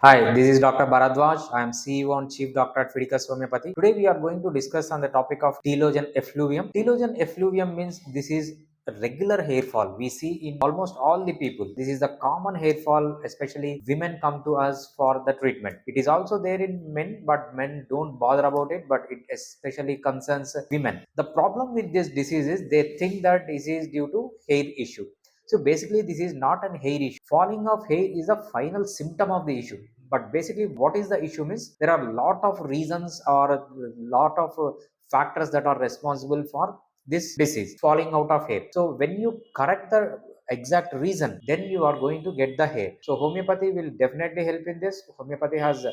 Hi, this is Dr. Bharadwaz. I am CEO and Chief Doctor at Fidicus Homeopathy. Today we are going to discuss on the topic of Telogen Effluvium. Telogen Effluvium means this is a regular hair fall we see in almost all the people. This is the common hair fall, especially women come to us for the treatment. It is also there in men, but men don't bother about it, but it especially concerns women. The problem with this disease is they think that this is due to hair issue. So basically, this is not an hair issue. Falling of hair is a final symptom of the issue. But basically, what is the issue means there are a lot of reasons or a lot of factors that are responsible for this disease, falling out of hair. So when you correct the exact reason, then you are going to get the hair. So homeopathy will definitely help in this. Homeopathy has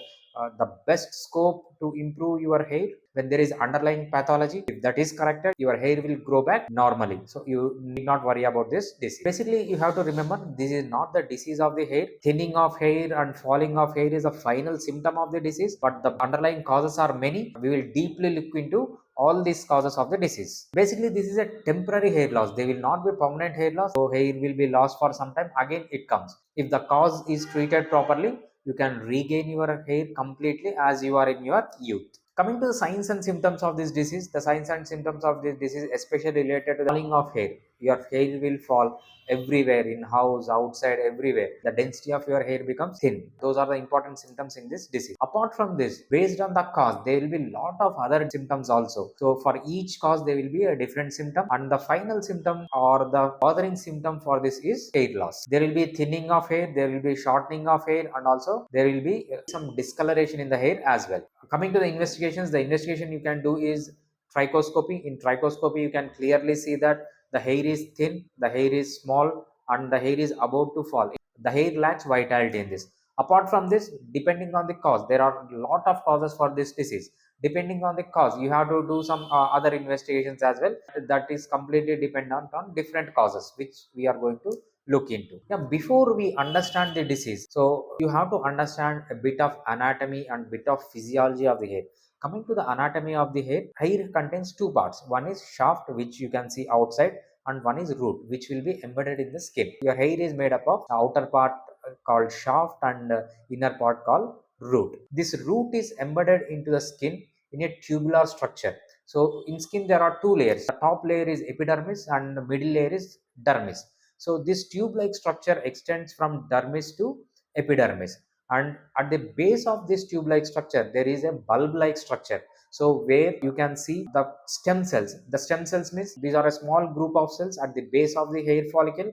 the best scope to improve your hair when there is underlying pathology. If that is corrected, your hair will grow back normally, so you need not worry about this disease. Basically, you have to remember this is not the disease of the hair. Thinning of hair and falling of hair is a final symptom of the disease, but the underlying causes are many. We will deeply look into all these causes of the disease. Basically, this is a temporary hair loss. They will not be permanent hair loss. So hair will be lost for some time, again it comes. If the cause is treated properly, you can regain your hair completely as you are in your youth. Coming to the signs and symptoms of this disease, the signs and symptoms of this disease especially related to the falling of hair. Your hair will fall everywhere, in house, outside, everywhere. The density of your hair becomes thin. Those are the important symptoms in this disease. Apart from this, based on the cause, there will be lot of other symptoms also. So for each cause, there will be a different symptom, and the final symptom or the bothering symptom for this is hair loss. There will be thinning of hair, there will be shortening of hair, and also there will be some discoloration in the hair as well. Coming to the investigations, the investigation you can do is trichoscopy. In trichoscopy, you can clearly see that the hair is thin, the hair is small, and the hair is about to fall. The hair lacks vitality in this. Apart from this, depending on the cause, there are a lot of causes for this disease. Depending on the cause, you have to do some other investigations as well. That is completely dependent on different causes, which we are going to look into. Yeah, before we understand the disease, so you have to understand a bit of anatomy and bit of physiology of the hair. Coming to the anatomy of the hair contains two parts. One is shaft, which you can see outside, and one is root, which will be embedded in the skin. Your hair is made up of outer part called shaft and inner part called root. This root is embedded into the skin in a tubular structure. So in skin there are two layers. The top layer is epidermis and the middle layer is dermis. So this tube-like structure extends from dermis to epidermis, and at the base of this tube-like structure there is a bulb-like structure. So where you can see the stem cells. The stem cells means these are a small group of cells at the base of the hair follicle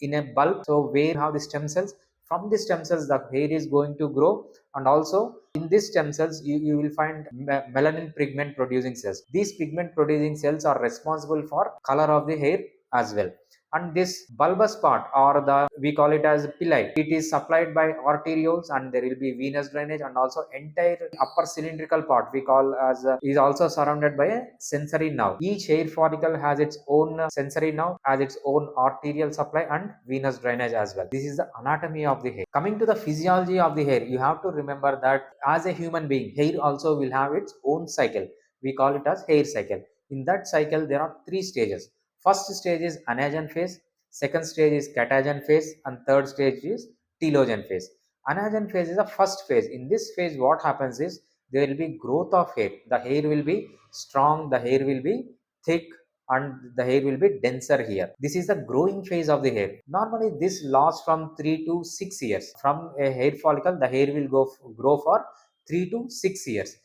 in a bulb. So where you have the stem cells, from the stem cells the hair is going to grow, and also in these stem cells you will find melanin pigment producing cells. These pigment producing cells are responsible for color of the hair as well. And this bulbous part, or the we call it as pili, it is supplied by arterioles, and there will be venous drainage, and also entire upper cylindrical part we call as is also surrounded by a sensory nerve. Each hair follicle has its own sensory nerve, has its own arterial supply and venous drainage as well. This is the anatomy of the hair. Coming to the physiology of the hair, you have to remember that as a human being, hair also will have its own cycle. We call it as hair cycle. In that cycle there are three stages. First stage is anagen phase, second stage is catagen phase, and third stage is telogen phase. Anagen phase is the first phase. In this phase, what happens is there will be growth of hair. The hair will be strong, the hair will be thick, and the hair will be denser here. This is the growing phase of the hair. Normally, this lasts from 3 to 6 years. From a hair follicle, the hair will grow for 3 to 6 years.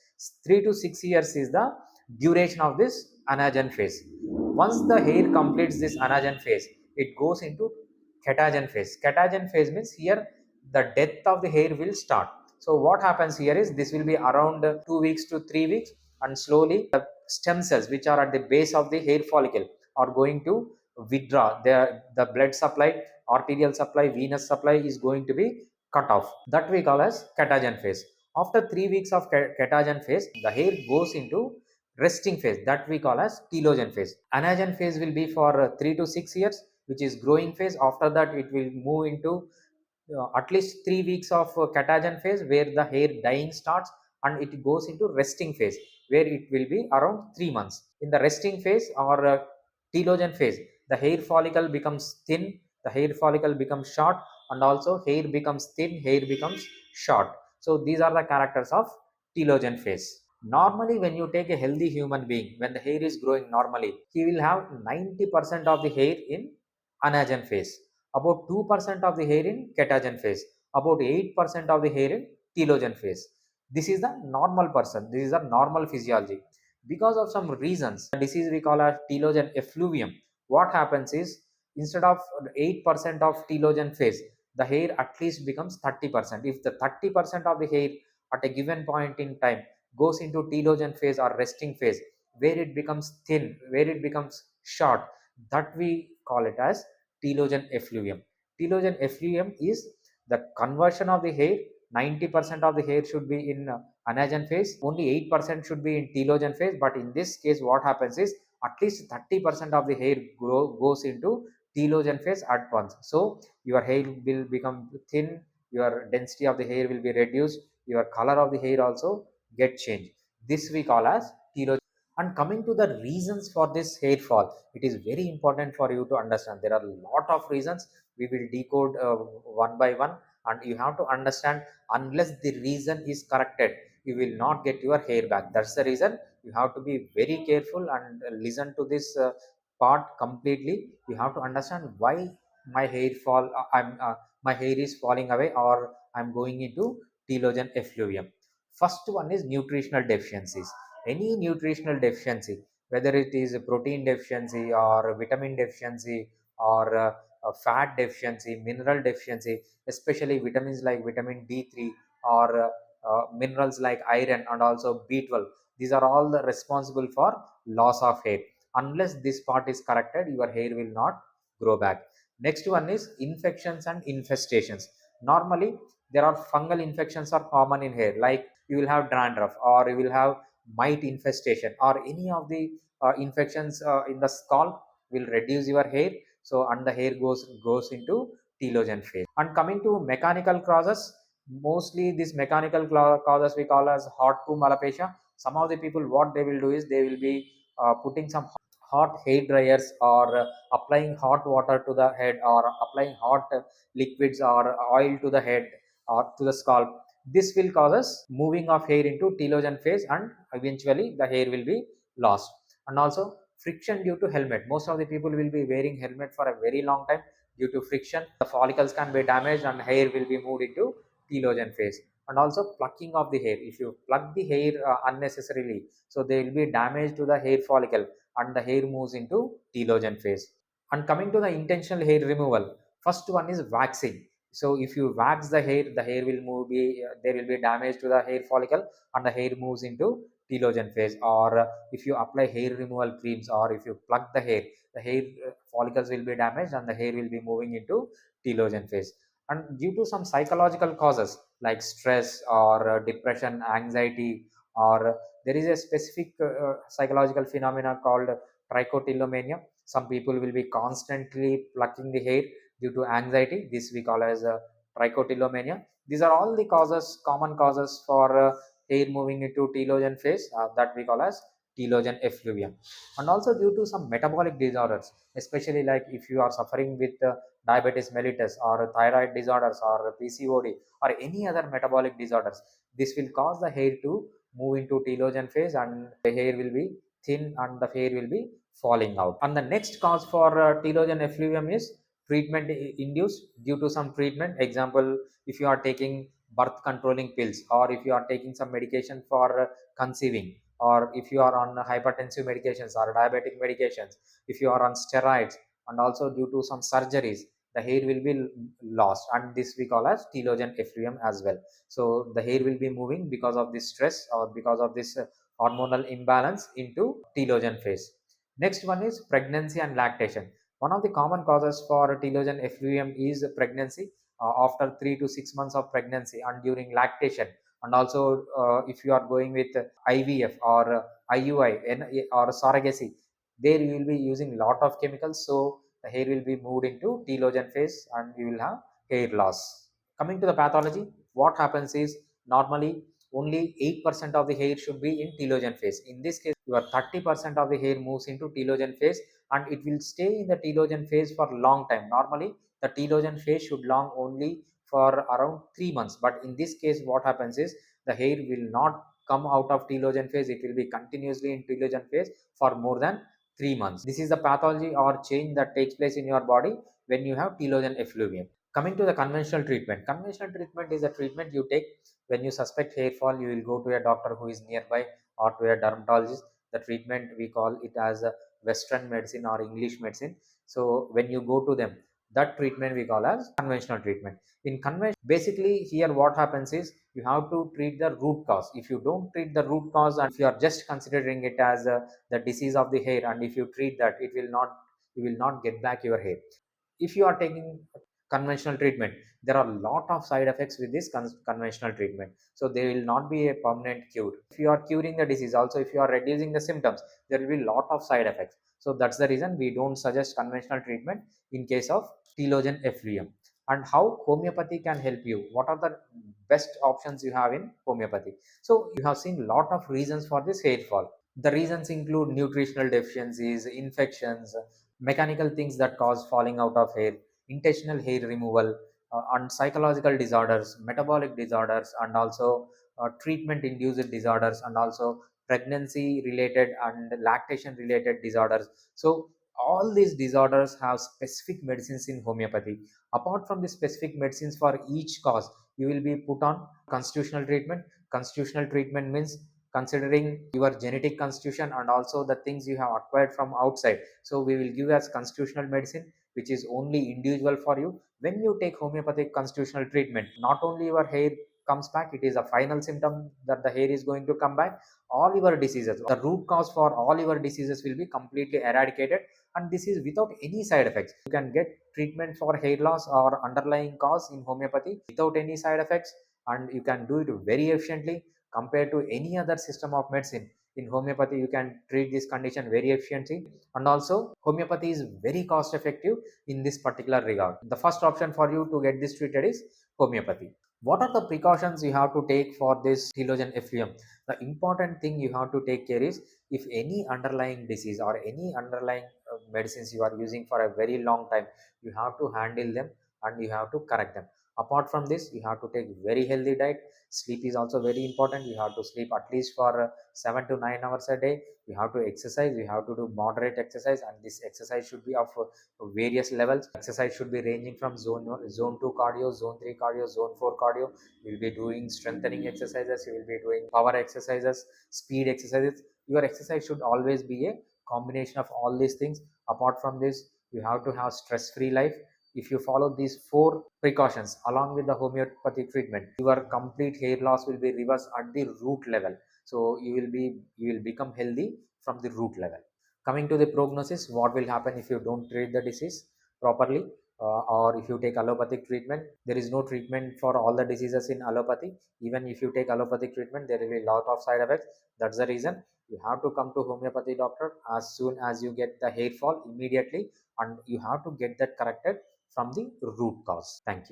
3 to 6 years is the duration of this anagen phase. Once the hair completes this anagen phase, it goes into catagen phase. Catagen phase means here the death of the hair will start. So what happens here is this will be around 2 weeks to 3 weeks, and slowly the stem cells which are at the base of the hair follicle are going to withdraw. The blood supply, arterial supply, venous supply is going to be cut off. That we call as catagen phase. After 3 weeks of catagen phase, the hair goes into resting phase, that we call as telogen phase. Anagen phase will be for 3 to 6 years, which is growing phase. After that it will move into at least 3 weeks of catagen phase, where the hair dying starts, and it goes into resting phase, where it will be around 3 months. In the resting phase or telogen phase, the hair follicle becomes thin, the hair follicle becomes short, and also hair becomes thin, hair becomes short. So these are the characters of telogen phase. Normally, when you take a healthy human being, when the hair is growing normally, he will have 90% of the hair in anagen phase, about 2% of the hair in catagen phase, about 8% of the hair in telogen phase. This is the normal person. This is the normal physiology. Because of some reasons, the disease we call as telogen effluvium. What happens is, instead of 8% of telogen phase, the hair at least becomes 30%. If the 30% of the hair at a given point in time goes into telogen phase or resting phase, where it becomes thin, where it becomes short, that we call it as telogen effluvium. Telogen effluvium is the conversion of the hair. 90% of the hair should be in anagen phase, only 8% should be in telogen phase. But in this case, what happens is at least 30% of the hair goes into telogen phase at once. So your hair will become thin, your density of the hair will be reduced, your color of the hair also get changed. This we call as telogen. And coming to the reasons for this hair fall, it is very important for you to understand. There are a lot of reasons. We will decode one by one, and you have to understand. Unless the reason is corrected, you will not get your hair back. That's the reason you have to be very careful and listen to this part completely. You have to understand why my hair fall. My hair is falling away, or I'm going into telogen effluvium. First one is nutritional deficiencies. Any nutritional deficiency, whether it is a protein deficiency or vitamin deficiency or a fat deficiency, mineral deficiency, especially vitamins like vitamin D3 or minerals like iron and also B12. These are all the responsible for loss of hair. Unless this part is corrected, your hair will not grow back. Next one is infections and infestations. Normally, there are fungal infections are common in hair, like you will have dandruff, or you will have mite infestation, or any of the infections in the scalp will reduce your hair. So and the hair goes into telogen phase. And coming to mechanical causes, mostly these mechanical causes we call as hot comb alopecia. Some of the people, what they will do is they will be putting some hot hair dryers, or applying hot water to the head, or applying hot liquids or oil to the head or to the scalp. This will cause us moving of hair into telogen phase, and eventually the hair will be lost. And also friction due to helmet. Most of the people will be wearing helmet for a very long time. Due to friction, the follicles can be damaged and hair will be moved into telogen phase. And also plucking of the hair. If you pluck the hair unnecessarily, so there will be damage to the hair follicle and the hair moves into telogen phase. And coming to the intentional hair removal, first one is waxing. So if you wax the hair will move, there will be damage to the hair follicle and the hair moves into telogen phase. Or if you apply hair removal creams, or if you pluck the hair follicles will be damaged and the hair will be moving into telogen phase. And due to some psychological causes like stress or depression, anxiety, or there is a specific psychological phenomena called trichotillomania. Some people will be constantly plucking the hair due to anxiety. This we call as trichotillomania. These are all the causes, common causes for hair moving into telogen phase, that we call as telogen effluvium. And also due to some metabolic disorders, especially like if you are suffering with diabetes mellitus or thyroid disorders or PCOD or any other metabolic disorders, this will cause the hair to move into telogen phase, and the hair will be thin and the hair will be falling out. And the next cause for telogen effluvium is treatment induced due to some treatment. Example, if you are taking birth controlling pills, or if you are taking some medication for conceiving, or if you are on hypertensive medications or diabetic medications, if you are on steroids, and also due to some surgeries, the hair will be lost, and this we call as telogen effluvium as well. So the hair will be moving because of this stress or because of this hormonal imbalance into telogen phase. Next one is pregnancy and lactation. One of the common causes for telogen effluvium is pregnancy, after 3 to 6 months of pregnancy and during lactation. And also if you are going with IVF or IUI or surrogacy, there you will be using lot of chemicals, so the hair will be moved into telogen phase and you will have hair loss. Coming to the pathology, what happens is normally only 8% of the hair should be in telogen phase. In this case, your 30% of the hair moves into telogen phase, and it will stay in the telogen phase for long time. Normally the telogen phase should long only for around 3 months. But in this case, what happens is the hair will not come out of telogen phase. It will be continuously in telogen phase for more than 3 months. This is the pathology or change that takes place in your body when you have telogen effluvium. Coming to the conventional treatment. Conventional treatment is a treatment you take when you suspect hair fall. You will go to a doctor who is nearby or to a dermatologist. The treatment, we call it as a Western medicine or English medicine. So when you go to them, that treatment we call as conventional treatment. In convention, basically here what happens is you have to treat the root cause. If you don't treat the root cause, and if you are just considering it as the disease of the hair, and if you treat that, it will not, you will not get back your hair. If you are taking conventional treatment, there are a lot of side effects with this conventional treatment, so there will not be a permanent cure. If you are curing the disease, also if you are reducing the symptoms, there will be a lot of side effects. So that's the reason we don't suggest conventional treatment in case of telogen effluvium. And how homeopathy can help you, what are the best options you have in homeopathy? So you have seen a lot of reasons for this hair fall. The reasons include nutritional deficiencies, infections, mechanical things that cause falling out of hair, intentional hair removal, and psychological disorders, metabolic disorders, and also treatment induced disorders, and also pregnancy related and lactation related disorders. So all these disorders have specific medicines in homeopathy. Apart from the specific medicines for each cause, you will be put on constitutional treatment. Constitutional treatment means considering your genetic constitution and also the things you have acquired from outside. So we will give as constitutional medicine, which is only individual for you. When you take homeopathic constitutional treatment, not only your hair comes back, it is a final symptom that the hair is going to come back. All your diseases, the root cause for all your diseases will be completely eradicated, and this is without any side effects. You can get treatment for hair loss or underlying cause in homeopathy without any side effects, and you can do it very efficiently compared to any other system of medicine. In homeopathy, you can treat this condition very efficiently, and also homeopathy is very cost effective in this particular regard. The first option for you to get this treated is homeopathy. What are the precautions you have to take for this telogen effluvium? The important thing you have to take care is, if any underlying disease or any underlying medicines you are using for a very long time, you have to handle them and you have to correct them. Apart from this, you have to take very healthy diet. Sleep is also very important. You have to sleep at least for 7 to 9 hours a day. You have to exercise. You have to do moderate exercise, and this exercise should be of various levels. Exercise should be ranging from zone 2 cardio, zone 3 cardio, zone 4 cardio. You will be doing strengthening exercises, you will be doing power exercises, speed exercises. Your exercise should always be a combination of all these things. Apart from this, you have to have stress free life. If you follow these 4 precautions along with the homeopathy treatment, your complete hair loss will be reversed at the root level. So you will become healthy from the root level. Coming to the prognosis, what will happen if you don't treat the disease properly, or if you take allopathic treatment? There is no treatment for all the diseases in allopathy. Even if you take allopathic treatment, there will be a lot of side effects. That's the reason you have to come to homeopathy doctor as soon as you get the hair fall, immediately, and you have to get that corrected from the root cause. Thank you.